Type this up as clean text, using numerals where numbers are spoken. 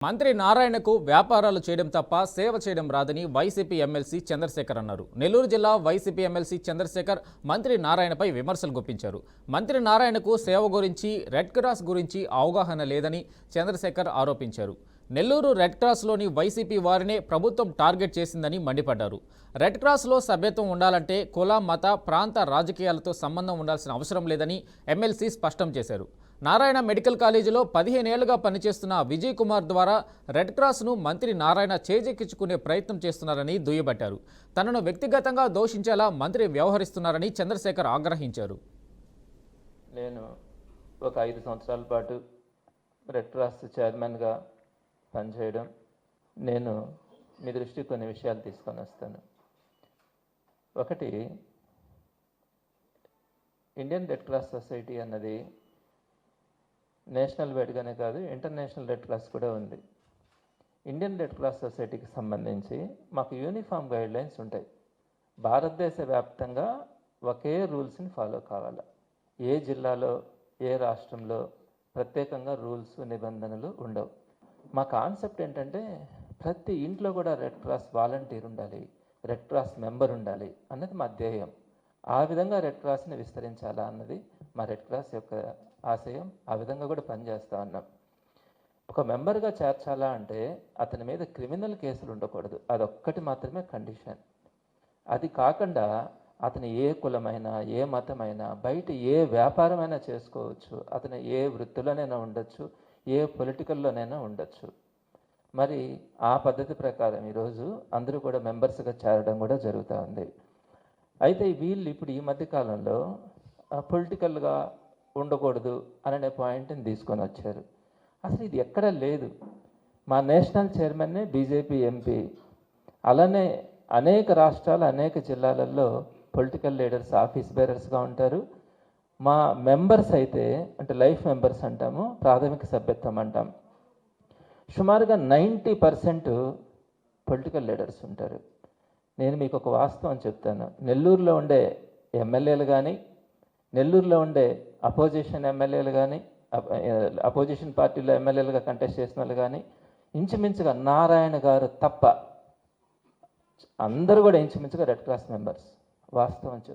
మంత్రి నారాయణకు వ్యాపారాలు చేయడం తప్ప సేవ చేయడం రాదని వైసీపీ ఎమ్మెల్సీ చంద్రశేఖర్ అన్నారు. నెల్లూరు జిల్లా వైసీపీ ఎమ్మెల్సీ చంద్రశేఖర్ మంత్రి నారాయణపై విమర్శలు గుప్పించారు. మంత్రి నారాయణకు సేవ గురించి, రెడ్ క్రాస్ గురించి అవగాహన లేదని చంద్రశేఖర్ ఆరోపించారు. నెల్లూరు రెడ్ క్రాస్లోని వైసీపీ వారినే ప్రభుత్వం టార్గెట్ చేసిందని మండిపడ్డారు. రెడ్ క్రాస్లో సభ్యత్వం ఉండాలంటే కుల, మత, ప్రాంత రాజకీయాలతో సంబంధం ఉండాల్సిన అవసరం లేదని ఎమ్మెల్సీ స్పష్టం చేశారు. నారాయణ మెడికల్ కాలేజీలో 15 ఏళ్లుగా పనిచేస్తున్న విజయ్ కుమార్ ద్వారా రెడ్ క్రాస్ను మంత్రి నారాయణ చేజెక్కించుకునే ప్రయత్నం చేస్తున్నారని దుయ్యబట్టారు. తనను వ్యక్తిగతంగా దూషించేలా మంత్రి వ్యవహరిస్తున్నారని చంద్రశేఖర్ ఆగ్రహించారు. నేను ఒక 5 సంవత్సరాల పాటు రెడ్ క్రాస్ చైర్మన్గా పనిచేయడం, నేను మీ దృష్టికి కొన్ని విషయాలు తీసుకొని వస్తాను. ఒకటి, ఇండియన్ రెడ్ క్రాస్ సొసైటీ అన్నది నేషనల్ వైడ్గానే కాదు, ఇంటర్నేషనల్ రెడ్ క్రాస్ కూడా ఉంది. ఇండియన్ రెడ్ క్రాస్ సొసైటీకి సంబంధించి మాకు యూనిఫామ్ గైడ్లైన్స్ ఉంటాయి. భారతదేశ వ్యాప్తంగా ఒకే రూల్స్ని ఫాలో కావాలి. ఏ జిల్లాలో, ఏ రాష్ట్రంలో ప్రత్యేకంగా రూల్స్, నిబంధనలు ఉండవు. మా కాన్సెప్ట్ ఏంటంటే ప్రతి ఇంట్లో కూడా రెడ్ క్రాస్ వాలంటీర్ ఉండాలి, రెడ్ క్రాస్ మెంబర్ ఉండాలి అన్నది మా ధ్యేయం. ఆ విధంగా రెడ్ క్రాస్ని విస్తరించాలా అన్నది మా రెడ్ క్రాస్ యొక్క ఆశయం. ఆ విధంగా కూడా పనిచేస్తూ ఉన్నాం. ఒక మెంబర్గా చేర్చాలా అంటే అతని మీద క్రిమినల్ కేసులు ఉండకూడదు, అదొక్కటి మాత్రమే కండిషన్. అది కాకుండా అతను ఏ కులమైనా, ఏ మతమైనా, బయట ఏ వ్యాపారమైనా చేసుకోవచ్చు, అతను ఏ వృత్తిలోనైనా ఉండొచ్చు, ఏ పొలిటికల్లోనైనా ఉండొచ్చు. మరి ఆ పద్ధతి ప్రకారం ఈరోజు అందరూ కూడా మెంబర్స్గా చేరడం కూడా జరుగుతూ ఉంది. అయితే వీళ్ళు ఇప్పుడు ఈ మధ్యకాలంలో పొలిటికల్గా ఉండకూడదు అనే పాయింట్ని తీసుకొని వచ్చారు. అసలు ఇది ఎక్కడా లేదు. మా నేషనల్ చైర్మన్నే బీజేపీ ఎంపీ. అలానే అనేక రాష్ట్రాలు, అనేక జిల్లాలలో పొలిటికల్ లీడర్స్ ఆఫీస్ బేరర్స్గా ఉంటారు. మా మెంబర్స్ అయితే, అంటే లైఫ్ మెంబర్స్ అంటాము, ప్రాథమిక సభ్యత్వం అంటాం, సుమారుగా 90% పొలిటికల్ లీడర్స్ ఉంటారు. నేను మీకు ఒక వాస్తవం చెప్తాను. నెల్లూరులో ఉండే ఎమ్మెల్యేలు కానీ, నెల్లూరులో ఉండే అపోజిషన్ ఎమ్మెల్యేలు కానీ, అపోజిషన్ పార్టీలో ఎమ్మెల్యేలుగా కంటెస్ట్ చేసిన వాళ్ళు కానీ ఇంచుమించుగా నారాయణ గారు తప్ప అందరూ కూడా ఇంచుమించుగా రెడ్ క్రాస్ మెంబర్స్. వాస్తవం చెప్తాను.